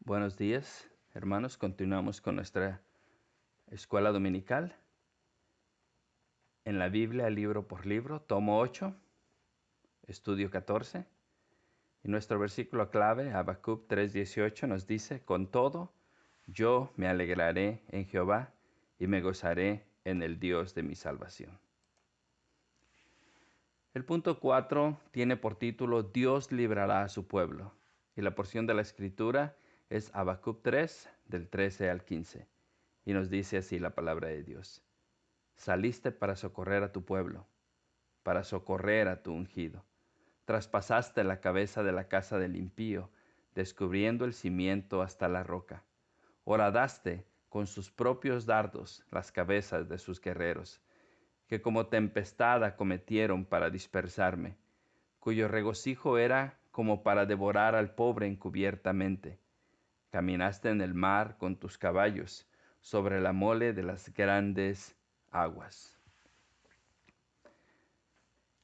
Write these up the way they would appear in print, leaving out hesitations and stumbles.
Buenos días, hermanos. Continuamos con nuestra escuela dominical. En la Biblia, libro por libro, tomo 8, estudio 14. Y nuestro versículo clave, Habacuc 3:18, nos dice: Con todo, yo me alegraré en Jehová y me gozaré en el Dios de mi salvación. El punto 4 tiene por título: Dios librará a su pueblo. Y la porción de la escritura es Habacuc 3, del 13 al 15. Y nos dice así la palabra de Dios: Saliste para socorrer a tu pueblo, para socorrer a tu ungido. Traspasaste la cabeza de la casa del impío, descubriendo el cimiento hasta la roca. Horadaste con sus propios dardos las cabezas de sus guerreros, que como tempestad acometieron para dispersarme, cuyo regocijo era como para devorar al pobre encubiertamente. Caminaste en el mar con tus caballos, sobre la mole de las grandes aguas.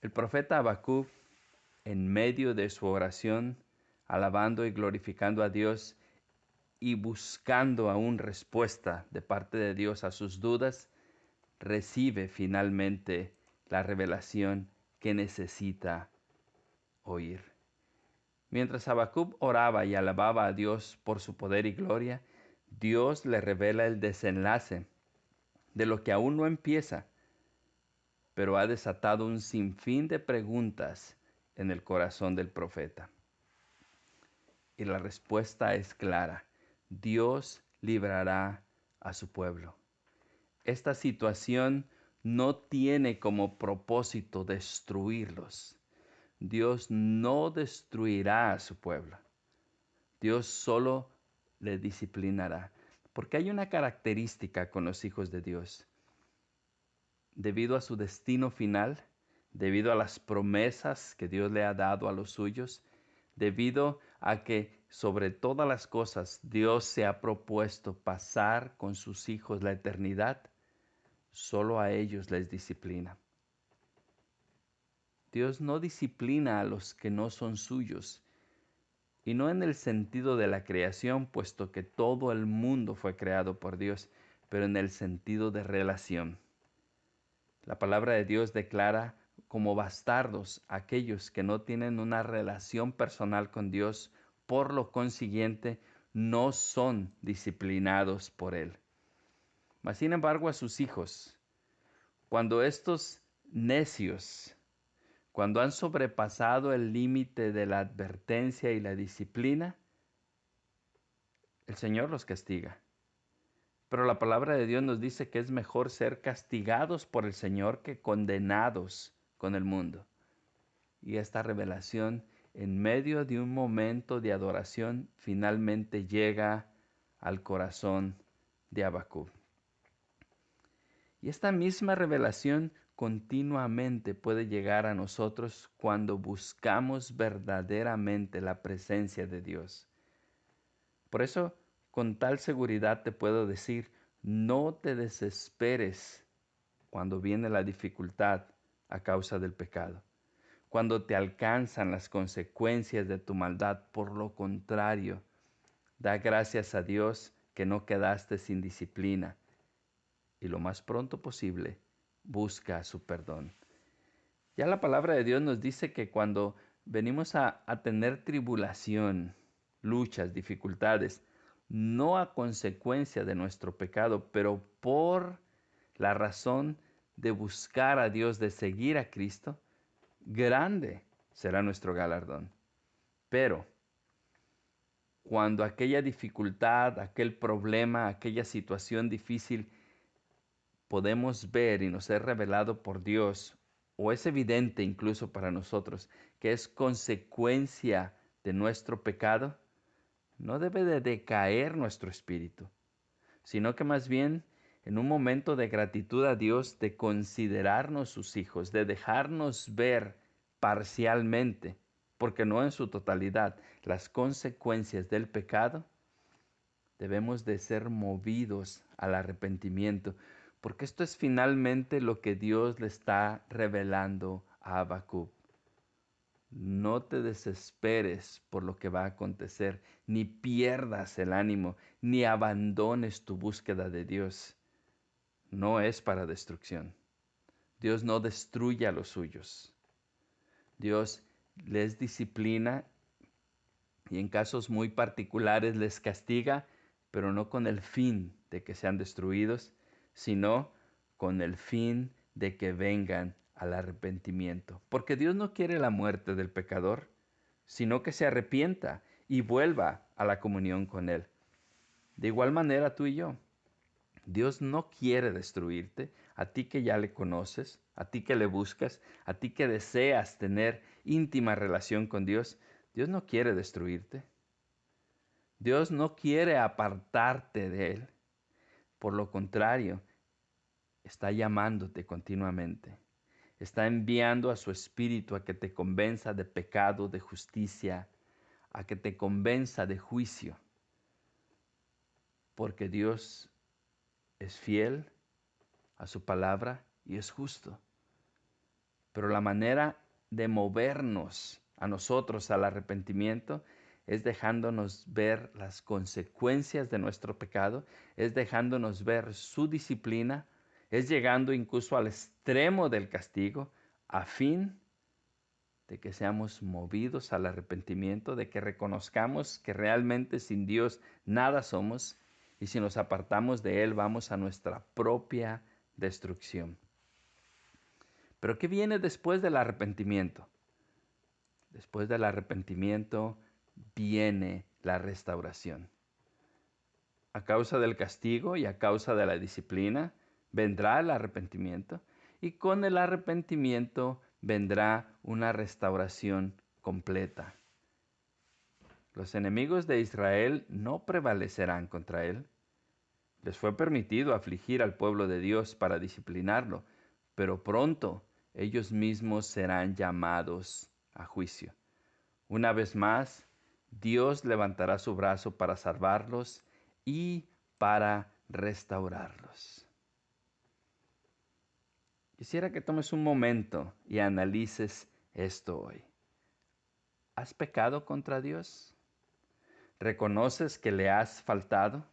El profeta Habacuc, en medio de su oración, alabando y glorificando a Dios y buscando aún respuesta de parte de Dios a sus dudas, recibe finalmente la revelación que necesita oír. Mientras Habacuc oraba y alababa a Dios por su poder y gloria, Dios le revela el desenlace de lo que aún no empieza, pero ha desatado un sinfín de preguntas en el corazón del profeta. Y la respuesta es clara: Dios librará a su pueblo. Esta situación no tiene como propósito destruirlos. Dios no destruirá a su pueblo. Dios solo le disciplinará. Porque hay una característica con los hijos de Dios. Debido a su destino final, debido a las promesas que Dios le ha dado a los suyos, debido a que sobre todas las cosas Dios se ha propuesto pasar con sus hijos la eternidad, solo a ellos les disciplina. Dios no disciplina a los que no son suyos, y no en el sentido de la creación, puesto que todo el mundo fue creado por Dios, pero en el sentido de relación. La palabra de Dios declara como bastardos aquellos que no tienen una relación personal con Dios, por lo consiguiente no son disciplinados por Él. Mas sin embargo a sus hijos, cuando estos necios, cuando han sobrepasado el límite de la advertencia y la disciplina, el Señor los castiga. Pero la palabra de Dios nos dice que es mejor ser castigados por el Señor que condenados con el mundo. Y esta revelación, en medio de un momento de adoración, finalmente llega al corazón de Habacuc. Y esta misma revelación continuamente puede llegar a nosotros cuando buscamos verdaderamente la presencia de Dios. Por eso, con tal seguridad te puedo decir: no te desesperes cuando viene la dificultad a causa del pecado, cuando te alcanzan las consecuencias de tu maldad. Por lo contrario, da gracias a Dios que no quedaste sin disciplina, y lo más pronto posible busca su perdón. Ya la palabra de Dios nos dice que cuando venimos a tener tribulación, luchas, dificultades, no a consecuencia de nuestro pecado, pero por la razón de buscar a Dios, de seguir a Cristo, grande será nuestro galardón. Pero cuando aquella dificultad, aquel problema, aquella situación difícil podemos ver y nos es revelado por Dios, o es evidente incluso para nosotros, que es consecuencia de nuestro pecado, no debe de decaer nuestro espíritu, sino que más bien en un momento de gratitud a Dios, de considerarnos sus hijos, de dejarnos ver parcialmente, porque no en su totalidad, las consecuencias del pecado, debemos de ser movidos al arrepentimiento, porque esto es finalmente lo que Dios le está revelando a Habacuc. No te desesperes por lo que va a acontecer, ni pierdas el ánimo, ni abandones tu búsqueda de Dios. No es para destrucción. Dios no destruye a los suyos. Dios les disciplina y en casos muy particulares les castiga, pero no con el fin de que sean destruidos, sino con el fin de que vengan al arrepentimiento. Porque Dios no quiere la muerte del pecador, sino que se arrepienta y vuelva a la comunión con Él. De igual manera tú y yo. Dios no quiere destruirte, a ti que ya le conoces, a ti que le buscas, a ti que deseas tener íntima relación con Dios. Dios no quiere destruirte. Dios no quiere apartarte de Él. Por lo contrario, está llamándote continuamente. Está enviando a su Espíritu a que te convenza de pecado, de justicia, a que te convenza de juicio. Porque Dios es fiel a su palabra y es justo. Pero la manera de movernos a nosotros al arrepentimiento es dejándonos ver las consecuencias de nuestro pecado, es dejándonos ver su disciplina, es llegando incluso al extremo del castigo a fin de que seamos movidos al arrepentimiento, de que reconozcamos que realmente sin Dios nada somos y si nos apartamos de Él vamos a nuestra propia destrucción. Pero ¿qué viene después del arrepentimiento? Después del arrepentimiento viene la restauración. A causa del castigo y a causa de la disciplina vendrá el arrepentimiento y con el arrepentimiento vendrá una restauración completa. Los enemigos de Israel no prevalecerán contra él. Les fue permitido afligir al pueblo de Dios para disciplinarlo, pero pronto ellos mismos serán llamados a juicio. Una vez más, Dios levantará su brazo para salvarlos y para restaurarlos. Quisiera que tomes un momento y analices esto hoy. ¿Has pecado contra Dios? ¿Reconoces que le has faltado?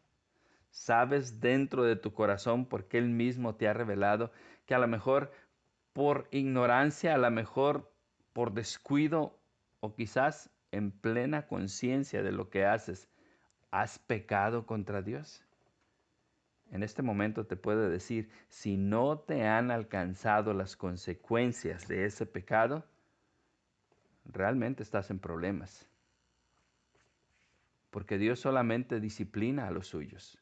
¿Sabes dentro de tu corazón porque Él mismo te ha revelado que a lo mejor por ignorancia, a lo mejor por descuido o quizás en plena conciencia de lo que haces, has pecado contra Dios? En este momento te puedo decir, si no te han alcanzado las consecuencias de ese pecado, realmente estás en problemas. Porque Dios solamente disciplina a los suyos.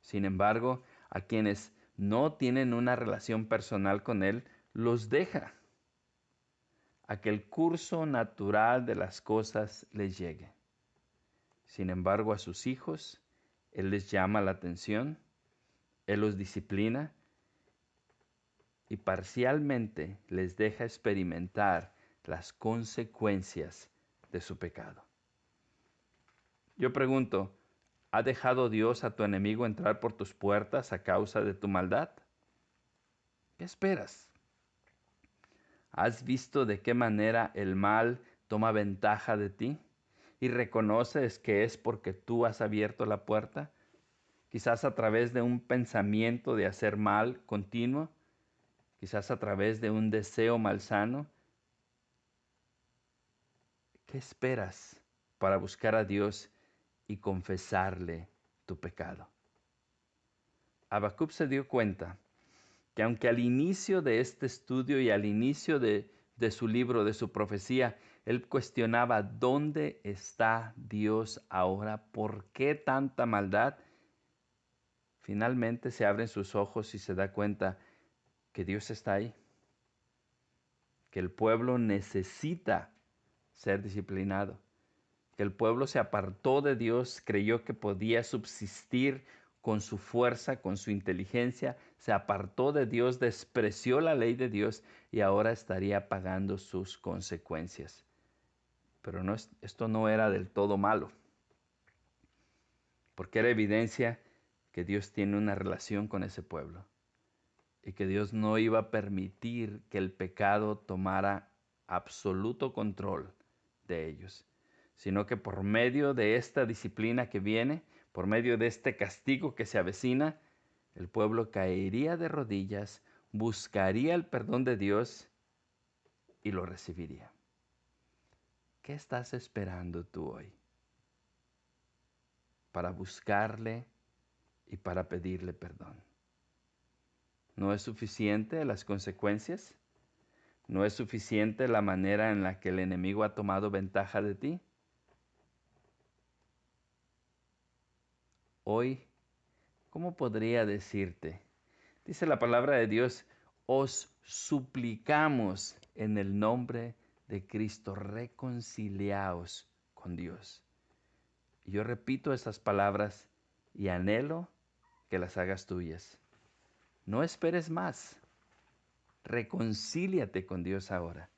Sin embargo, a quienes no tienen una relación personal con Él, los deja a que el curso natural de las cosas les llegue. Sin embargo, a sus hijos, Él les llama la atención, Él los disciplina y parcialmente les deja experimentar las consecuencias de su pecado. Yo pregunto, ¿ha dejado Dios a tu enemigo entrar por tus puertas a causa de tu maldad? ¿Qué esperas? ¿Has visto de qué manera el mal toma ventaja de ti? ¿Y reconoces que es porque tú has abierto la puerta? Quizás a través de un pensamiento de hacer mal continuo, quizás a través de un deseo malsano. ¿Qué esperas para buscar a Dios y confesarle tu pecado? Habacuc se dio cuenta que aunque al inicio de este estudio y al inicio de su libro, de su profecía, él cuestionaba dónde está Dios ahora, por qué tanta maldad, finalmente se abren sus ojos y se da cuenta que Dios está ahí, que el pueblo necesita ser disciplinado, que el pueblo se apartó de Dios, creyó que podía subsistir con su fuerza, con su inteligencia, se apartó de Dios, despreció la ley de Dios y ahora estaría pagando sus consecuencias. Pero esto no era del todo malo, porque era evidencia que Dios tiene una relación con ese pueblo y que Dios no iba a permitir que el pecado tomara absoluto control de ellos, sino que por medio de esta disciplina que viene, por medio de este castigo que se avecina, el pueblo caería de rodillas, buscaría el perdón de Dios y lo recibiría. ¿Qué estás esperando tú hoy para buscarle y para pedirle perdón? ¿No es suficiente las consecuencias? ¿No es suficiente la manera en la que el enemigo ha tomado ventaja de ti? Hoy, ¿cómo podría decirte? Dice la palabra de Dios, os suplicamos en el nombre de Cristo, reconciliaos con Dios. Y yo repito esas palabras y anhelo que las hagas tuyas. No esperes más. Reconcíliate con Dios ahora.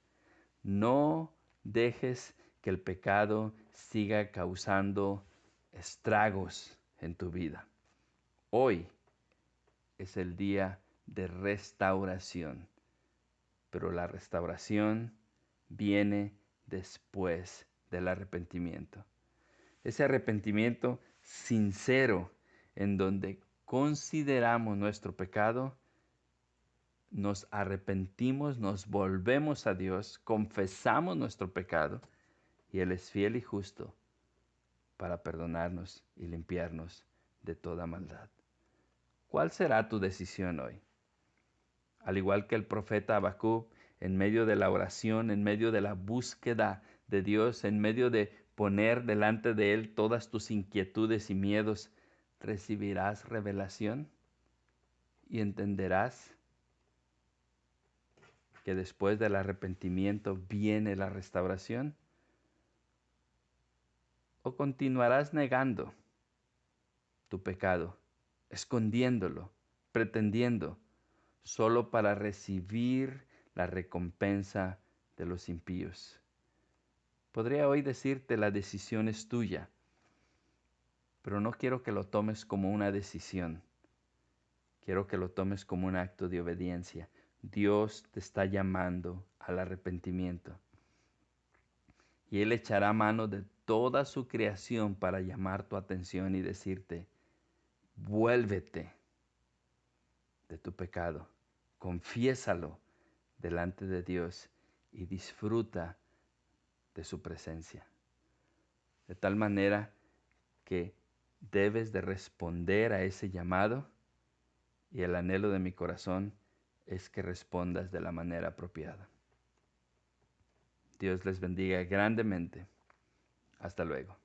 No dejes que el pecado siga causando estragos en tu vida. Hoy es el día de restauración, pero la restauración viene después del arrepentimiento. Ese arrepentimiento sincero en donde consideramos nuestro pecado, nos arrepentimos, nos volvemos a Dios, confesamos nuestro pecado y Él es fiel y justo para perdonarnos y limpiarnos de toda maldad. ¿Cuál será tu decisión hoy? Al igual que el profeta Habacuc, en medio de la oración, en medio de la búsqueda de Dios, en medio de poner delante de Él todas tus inquietudes y miedos, recibirás revelación y entenderás que después del arrepentimiento viene la restauración. ¿O continuarás negando tu pecado, escondiéndolo, pretendiendo, solo para recibir la recompensa de los impíos? Podría hoy decirte la decisión es tuya, pero no quiero que lo tomes como una decisión. Quiero que lo tomes como un acto de obediencia. Dios te está llamando al arrepentimiento y Él echará mano de toda su creación para llamar tu atención y decirte, vuélvete de tu pecado, confiésalo delante de Dios y disfruta de su presencia. De tal manera que debes de responder a ese llamado y el anhelo de mi corazón es que respondas de la manera apropiada. Dios les bendiga grandemente. Hasta luego.